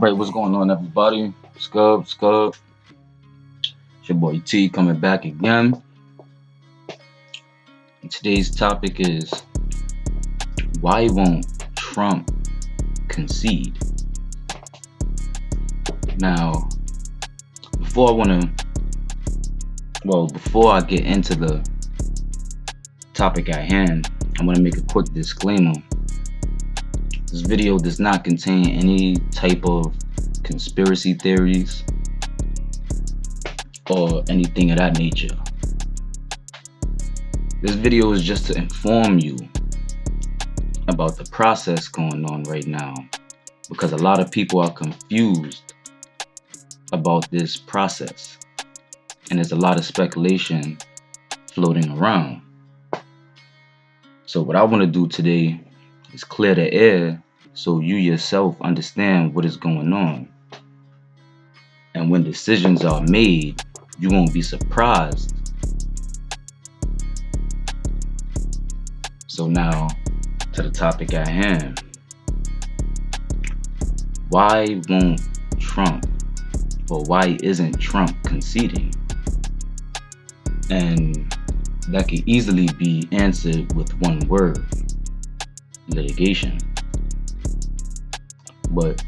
Right, what's going on, everybody? Scub, Scub. It's your boy T coming back again. And today's topic is why won't Trump concede? Now, before I want to, before I get into the topic at hand, I want to make a quick disclaimer. This video does not contain any type of conspiracy theories or anything of that nature. This video is just to inform you about the process going on right now, because a lot of people are confused about this process and there's a lot of speculation floating around. So what I want to do today is clear the air so you yourself understand what is going on, and when decisions are made, you won't be surprised. So now to the topic at hand. Why won't Trump, or why isn't Trump conceding? And that could easily be answered with one word: litigation. But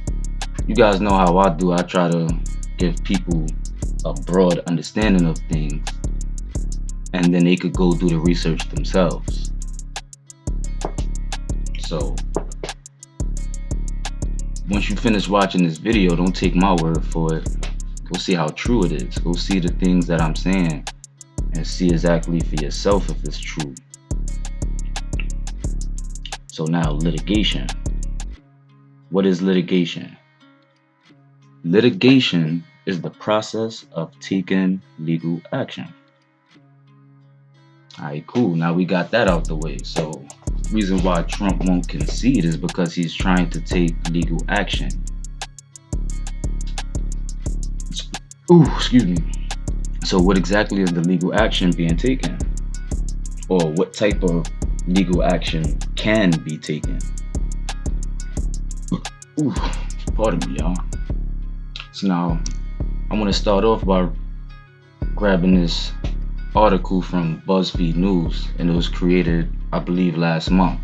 you guys know how I do. I try to give people a broad understanding of things, and then they could go do the research themselves. So once you finish watching this video, don't take my word for it. Go see how true it is. Go see the things that I'm saying and see exactly for yourself if it's true. So now, litigation. What is litigation? Litigation is the process of taking legal action. Alright, cool. Now we got that out the way. So reason why Trump won't concede is because he's trying to take legal action. Excuse me. So what exactly is the legal action being taken? Or what type of legal action can be taken? Pardon me, y'all. So now I want to start off by grabbing this article from BuzzFeed News, and it was created, I believe, last month.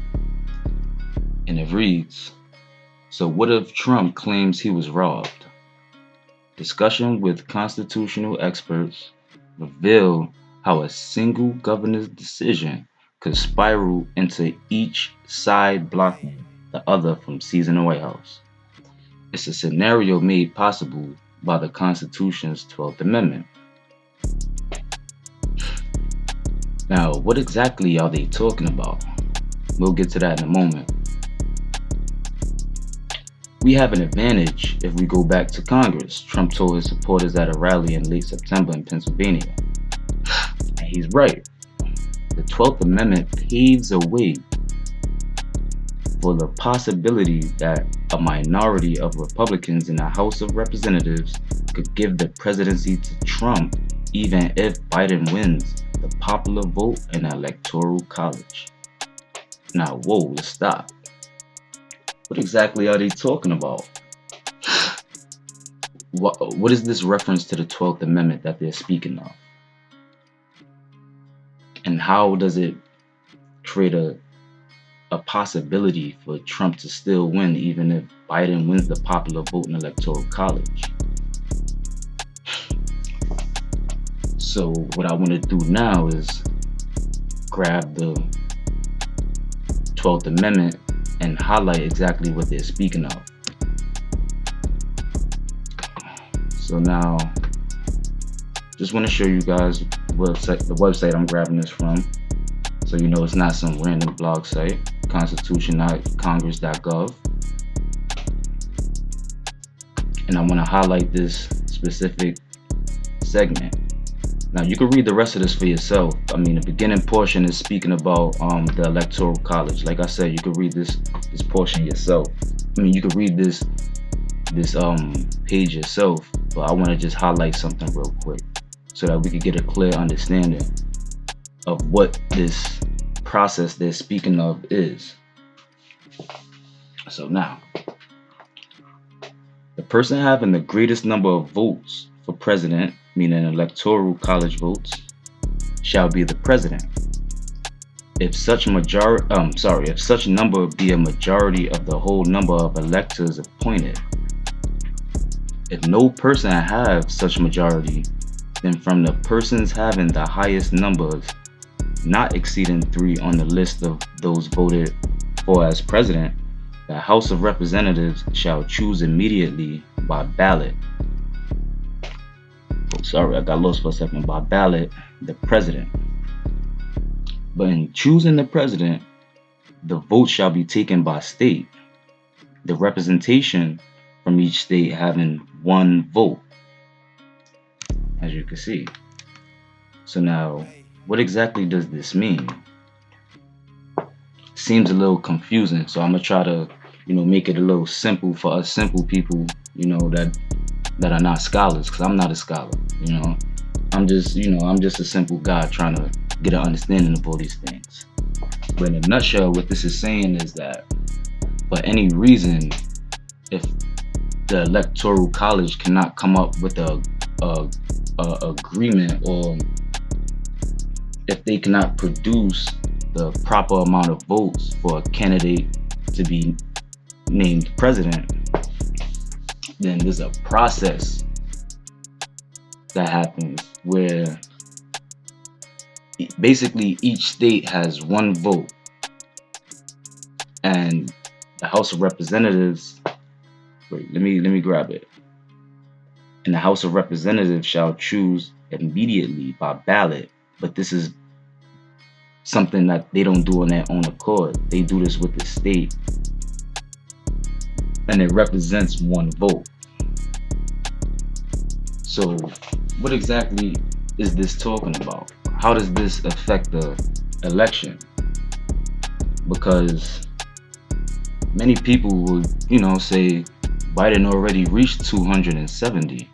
And it reads, so what if Trump claims he was robbed? Discussion with constitutional experts reveal how a single governor's decision could spiral into each side blocking the other from seizing the White House. It's a scenario made possible by the Constitution's 12th Amendment. Now, what exactly are they talking about? We'll get to that in a moment. We have an advantage if we go back to Congress, Trump told his supporters at a rally in late September in Pennsylvania. And he's right. The 12th Amendment paves a way for the possibility that a minority of Republicans in the House of Representatives could give the presidency to Trump even if Biden wins the popular vote in the Electoral College. Now, whoa, let's stop. What exactly are they talking about? What is this reference to the 12th Amendment that they're speaking of? And how does it create a possibility for Trump to still win even if Biden wins the popular vote in the Electoral College? So what I want to do now is grab the 12th Amendment and highlight exactly what they're speaking of. So now, just want to show you guys the website I'm grabbing this from, so you know it's not some random blog site. Constitution.congress.gov. And I want to highlight this specific segment. Now you can read the rest of this for yourself. I mean, the beginning portion is speaking about the Electoral College. Like I said, you can read this portion yourself. I mean, you can read this page yourself, but I want to just highlight something real quick so that we can get a clear understanding of what this process they're speaking of is. So now, the person having the greatest number of votes for president, meaning electoral college votes, shall be the president. If such number be a majority of the whole number of electors appointed. If no person have such majority, then from the persons having the highest numbers, not exceeding 3 on the list of those voted for as president, the House of Representatives shall choose immediately by ballot. Oh, sorry, I got lost for a second. By ballot, the president. But in choosing the president, the vote shall be taken by state, the representation from each state having one vote, as you can see. So now, what exactly does this mean? Seems a little confusing, so I'm gonna try to, make it a little simple for us simple people, that are not scholars, because I'm not a scholar. I'm just a simple guy trying to get an understanding of all these things. But in a nutshell, what this is saying is that for any reason, if the electoral college cannot come up with a agreement, or if they cannot produce the proper amount of votes for a candidate to be named president, then there's a process that happens where basically each state has one vote, and the House of Representatives, let me grab it. And the House of Representatives shall choose immediately by ballot, but this is something that they don't do on their own accord. They do this with the state, and it represents one vote. So what exactly is this talking about? How does this affect the election? Because many people would, say Biden already reached 270,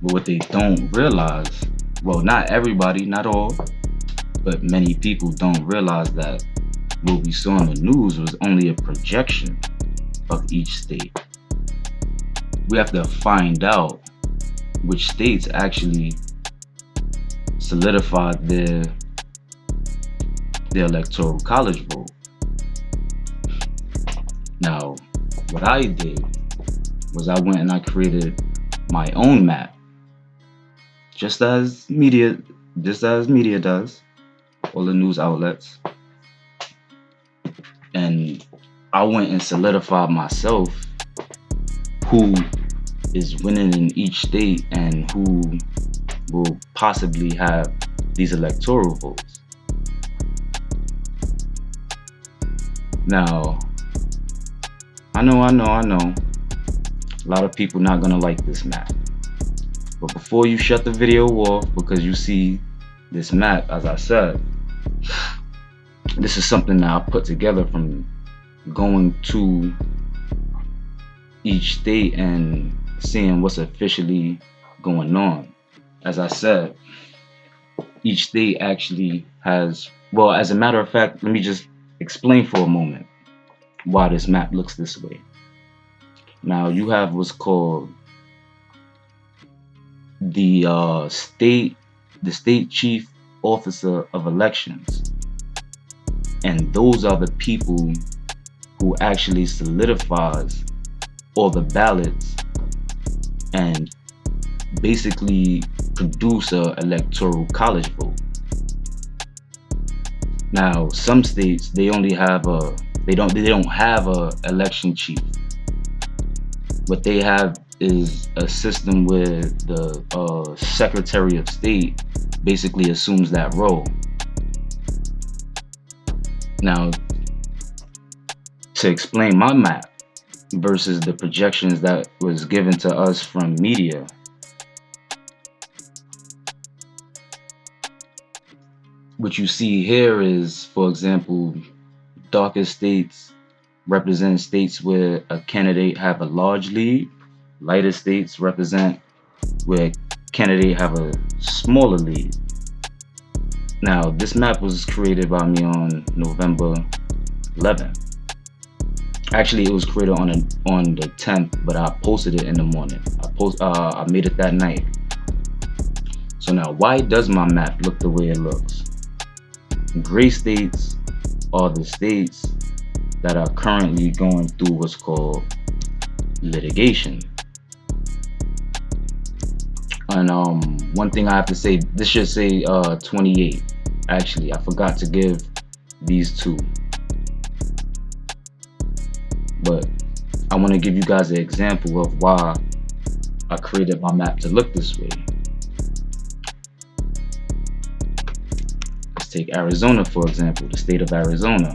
But what they don't realize, well, not everybody, not all, but many people don't realize that what we saw in the news was only a projection of each state. We have to find out which states actually solidified their electoral college vote. Now, what I did was I went and I created my own map, just as media does, all the news outlets. And I went and solidified myself who is winning in each state and who will possibly have these electoral votes. Now, I know. A lot of people not gonna like this map. But before you shut the video off because you see this map, as I said, this is something that I put together from going to each state and seeing what's officially going on. As I said, each state actually has, well, as a matter of fact, let me just explain for a moment why this map looks this way. Now, you have what's called the state chief officer of elections, and those are the people who actually solidifies all the ballots and basically produce a electoral college vote. Now, some states they don't have a election chief. What they have is a system where the Secretary of State basically assumes that role. Now, to explain my map versus the projections that was given to us from media, what you see here is, for example, darker states represent states where a candidate have a large lead. Lighter states represent where a candidate have a smaller lead. Now, this map was created by me on November 11th. Actually, it was created on the 10th, but I posted it in the morning. I made it that night. So now, why does my map look the way it looks? Gray states are the states that are currently going through what's called litigation. And one thing I have to say, this should say 28. Actually, I forgot to give these two, but I want to give you guys an example of why I created my map to look this way. Let's take Arizona, for example, the state of Arizona.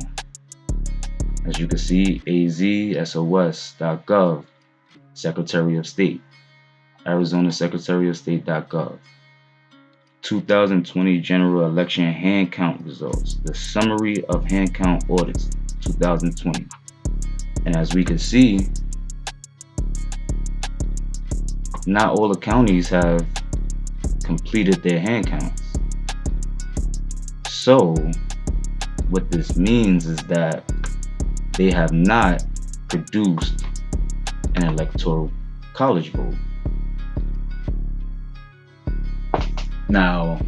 As you can see, azsos.gov, Secretary of State, Arizona Secretary of State.gov. 2020 general election hand count results, the summary of hand count audits 2020. And as we can see, not all the counties have completed their hand counts. So what this means is that they have not produced an electoral college vote. Now,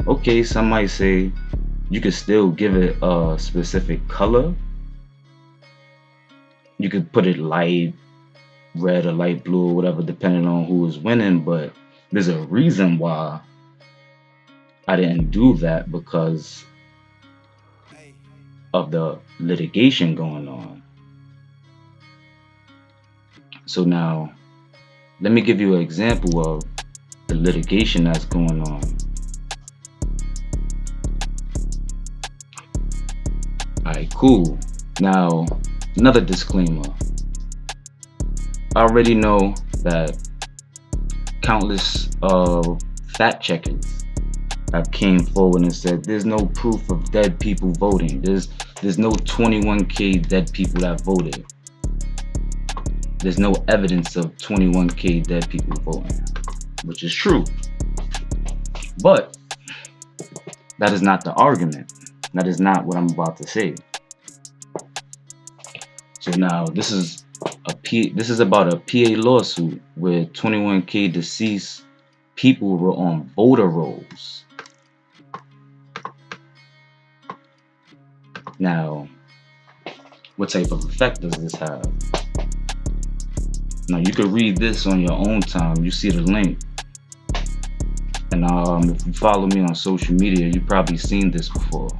okay, some might say you could still give it a specific color. You could put it light red or light blue or whatever, depending on who is winning, but there's a reason why I didn't do that, because of the litigation going on. So now, let me give you an example of the litigation that's going on. Alright, cool. Now, another disclaimer. I already know that countless fact checkers have came forward and said there's no proof of dead people voting. There's no 21K dead people that voted. There's no evidence of 21K dead people voting, which is true. But that is not the argument. That is not what I'm about to say. So now this is about a PA lawsuit where 21K deceased people were on voter rolls. Now, what type of effect does this have? Now, you can read this on your own time. You see the link. And if you follow me on social media, you've probably seen this before.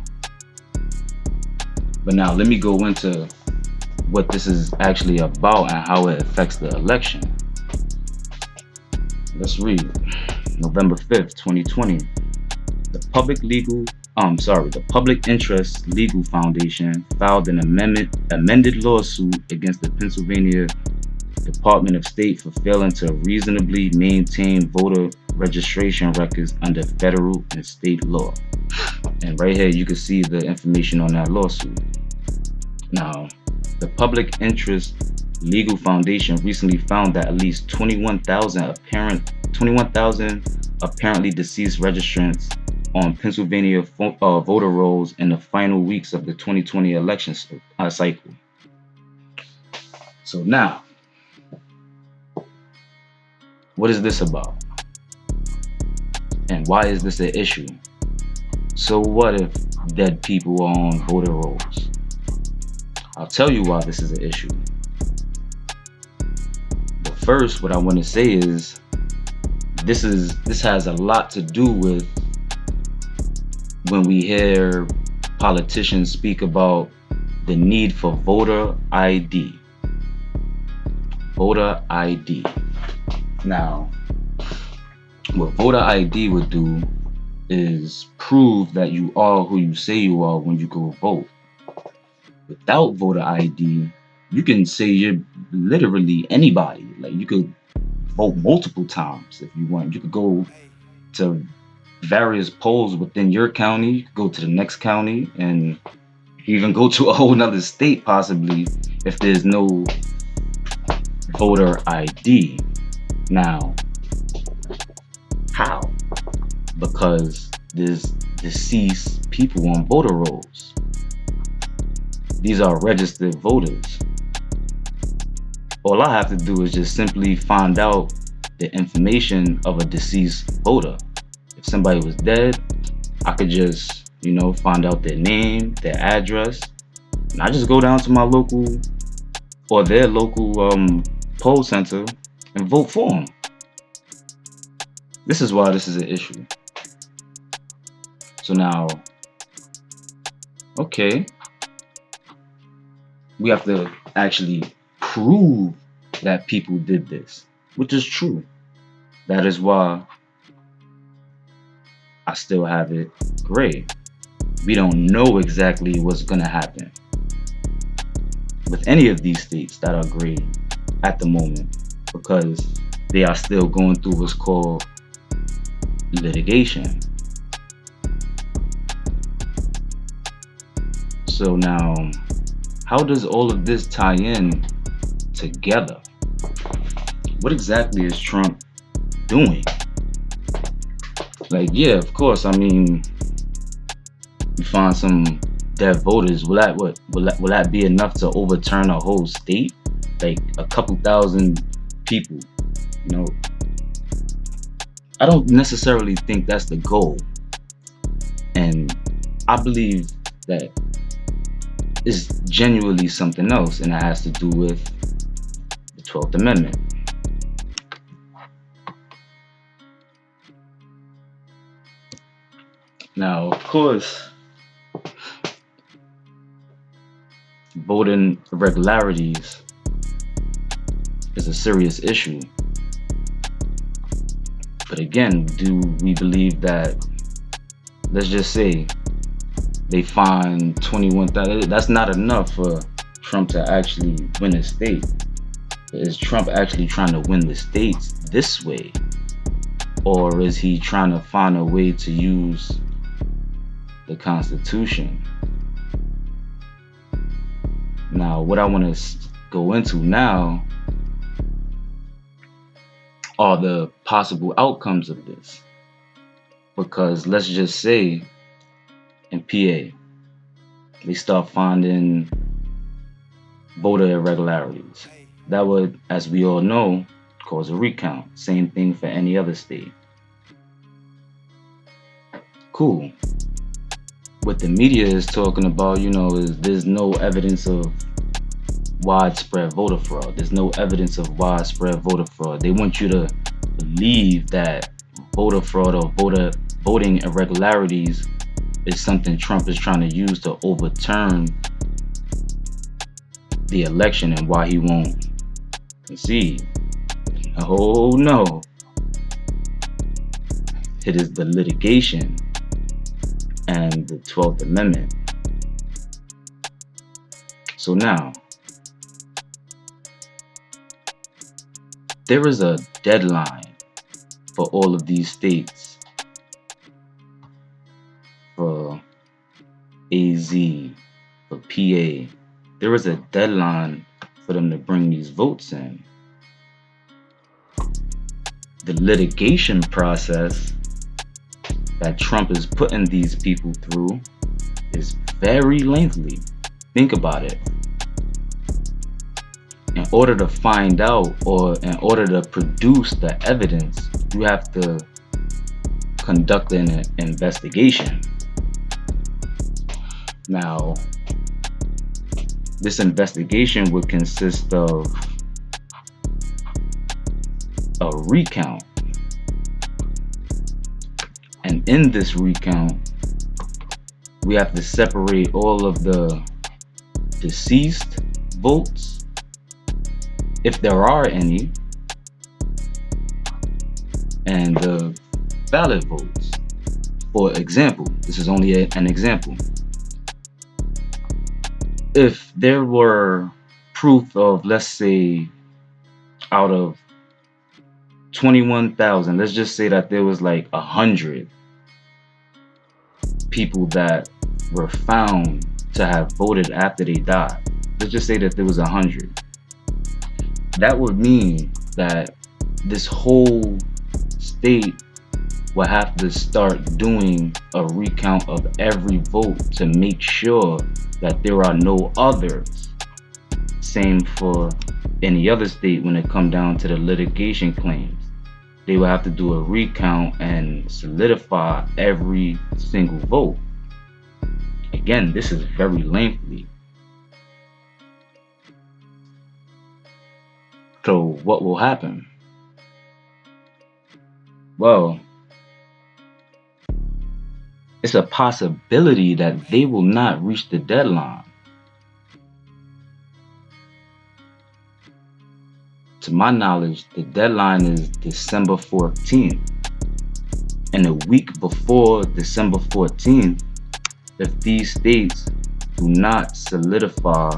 But now, let me go into what this is actually about and how it affects the election. Let's read. November 5th, 2020. The Public Interest Legal Foundation filed an amended lawsuit against the Pennsylvania Department of State for failing to reasonably maintain voter registration records under federal and state law. And right here you can see the information on that lawsuit. Now, the Public Interest Legal Foundation recently found that at least 21,000 apparently deceased registrants on Pennsylvania voter rolls in the final weeks of the 2020 election cycle. So now, what is this about? And why is this an issue? So what if dead people are on voter rolls? I'll tell you why this is an issue. But first, what I want to say is this has a lot to do with when we hear politicians speak about the need for voter ID. Voter ID. Now, what voter ID would do is prove that you are who you say you are when you go vote. Without voter ID, you can say you're literally anybody. Like, you could vote multiple times if you want. You could go to various polls within your county. You could go to the next county and even go to a whole nother state possibly if there's no voter ID. Now, how? Because there's deceased people on voter rolls. These are registered voters. All I have to do is just simply find out the information of a deceased voter. If somebody was dead, I could just, find out their name, their address, and I just go down to my local or their local poll center and vote for them. This is why this is an issue. So now, okay, we have to actually prove that people did this, which is true. That is why I still have it gray. We don't know exactly what's going to happen with any of these states that are gray at the moment, because they are still going through what's called litigation. So now, how does all of this tie in together? What exactly is Trump doing? Like, yeah, of course, I mean, you find some dead voters. Will that be enough to overturn a whole state? Like a couple thousand people, I don't necessarily think that's the goal. And I believe that it's genuinely something else, and it has to do with the 12th Amendment. Now, of course, voting irregularities is a serious issue. But again, do we believe that, let's just say, they find 21,000, that's not enough for Trump to actually win a state? Is Trump actually trying to win the states this way? Or is he trying to find a way to use the Constitution? Now, what I want to go into now are the possible outcomes of this. Because let's just say in PA, they start finding voter irregularities. That would, as we all know, cause a recount. Same thing for any other state. Cool. What the media is talking about, is there's no evidence of widespread voter fraud. There's no evidence of widespread voter fraud. They want you to believe that voter fraud or voting irregularities is something Trump is trying to use to overturn the election and why he won't concede. Oh no. It is the litigation and the 12th Amendment. So now, there is a deadline for all of these states, for AZ, for PA. There is a deadline for them to bring these votes in. The litigation process that Trump is putting these people through is very lengthy. Think about it. In order to find out, or in order to produce the evidence, you have to conduct an investigation. Now, this investigation would consist of a recount. And in this recount, we have to separate all of the deceased votes, if there are any, and the valid votes. For example, this is only an example. If there were proof of, let's say, out of 21,000, let's just say that there was like 100 people that were found to have voted after they died. Let's just say that there was 100. That would mean that this whole state will have to start doing a recount of every vote to make sure that there are no others. Same for any other state when it come down to the litigation claims. They will have to do a recount and solidify every single vote. Again, this is very lengthy. So what will happen? Well, it's a possibility that they will not reach the deadline. To my knowledge, the deadline is December 14th. And a week before December 14th, if these states do not solidify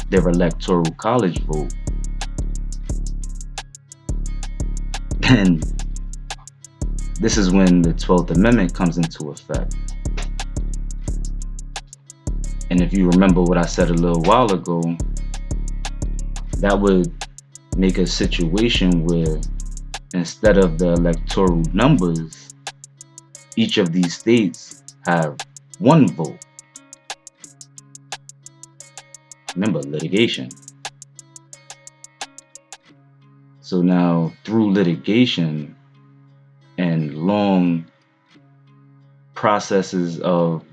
their electoral college vote, then this is when the 12th Amendment comes into effect. And if you remember what I said a little while ago, that would make a situation where instead of the electoral numbers, each of these states have one vote. Remember, litigation. So now, through litigation and long processes of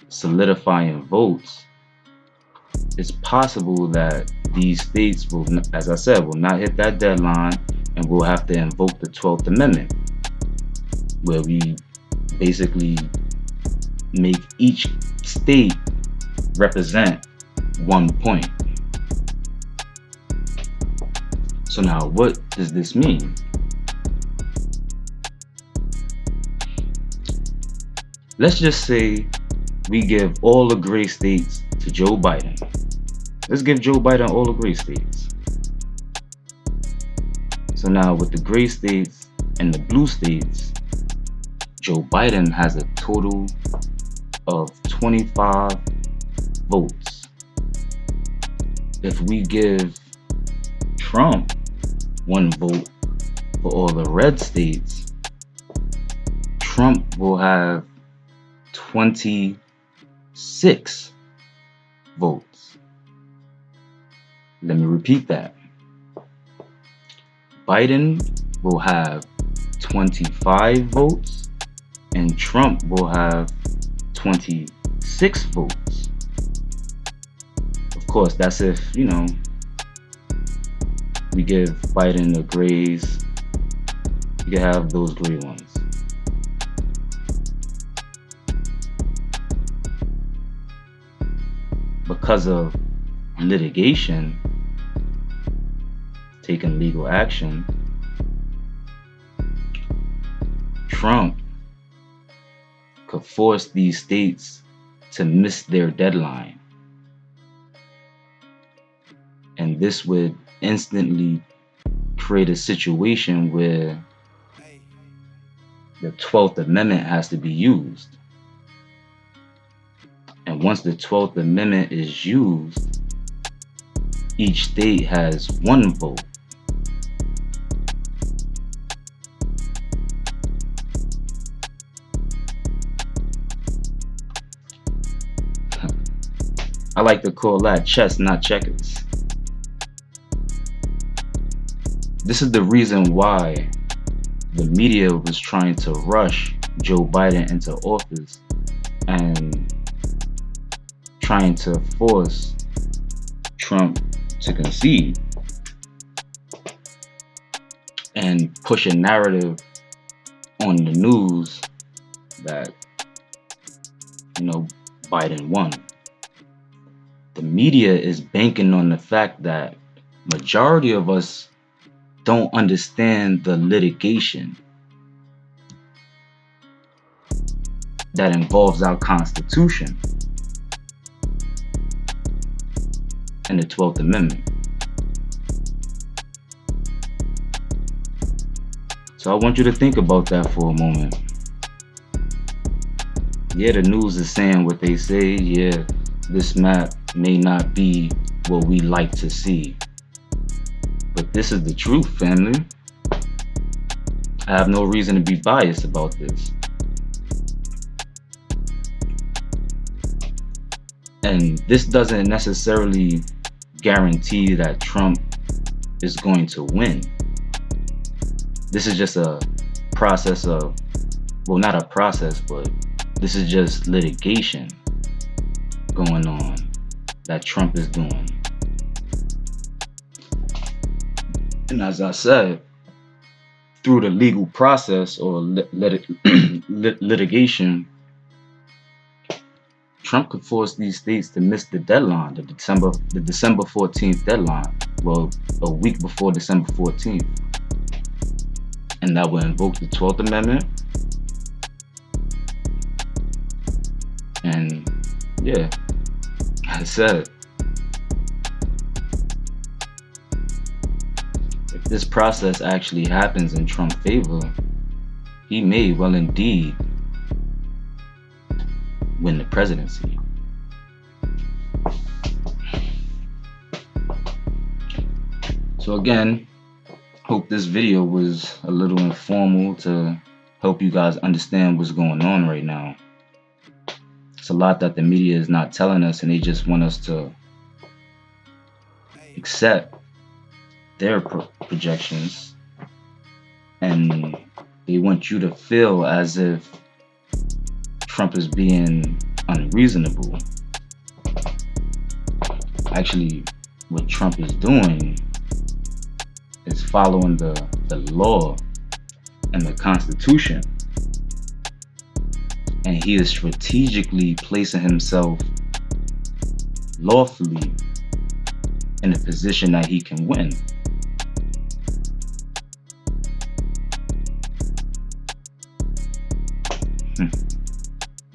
solidifying votes, it's possible that these states will, as I said, will not hit that deadline and will have to invoke the 12th Amendment, where we basically make each state represent 1 point. So now what does this mean? Let's just say we give all the gray states to Joe Biden. Let's give Joe Biden all the gray states. So now with the gray states and the blue states, Joe Biden has a total of 25 votes. If we give Trump 1 vote for all the red states, Trump will have 26 votes. Let me repeat that. Biden will have 25 votes and Trump will have 26 votes. Of course, that's if, we give Biden the grays, you can have those gray ones. Because of litigation, taking legal action, Trump could force these states to miss their deadline. And this would instantly create a situation where the 12th Amendment has to be used. And once the 12th Amendment is used, each state has 1 vote. I like to call that chess, not checkers. This is the reason why the media was trying to rush Joe Biden into office and trying to force Trump to concede and push a narrative on the news that, Biden won. The media is banking on the fact that majority of us don't understand the litigation that involves our Constitution and the 12th Amendment. So I want you to think about that for a moment. Yeah, the news is saying what they say. Yeah, this map may not be what we like to see. But this is the truth, family. I have no reason to be biased about this. And this doesn't necessarily guarantee that Trump is going to win. This is just a process of, well, not a process, but this is just litigation going on that Trump is doing. And as I said, through the legal process or litigation, Trump could force these states to miss the deadline, the December 14th deadline. Well, a week before December 14th. And that would invoke the 12th Amendment. And yeah, I said, if this process actually happens in Trump's favor, he may well indeed win the presidency. So again, hope this video was a little informal to help you guys understand what's going on right now. It's a lot that the media is not telling us, and they just want us to accept their projections, and they want you to feel as if Trump is being unreasonable. Actually, what Trump is doing is following the law and the Constitution. And he is strategically placing himself lawfully in a position that he can win.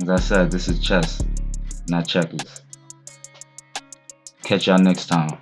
As I said, this is chess, not checkers. Catch y'all next time.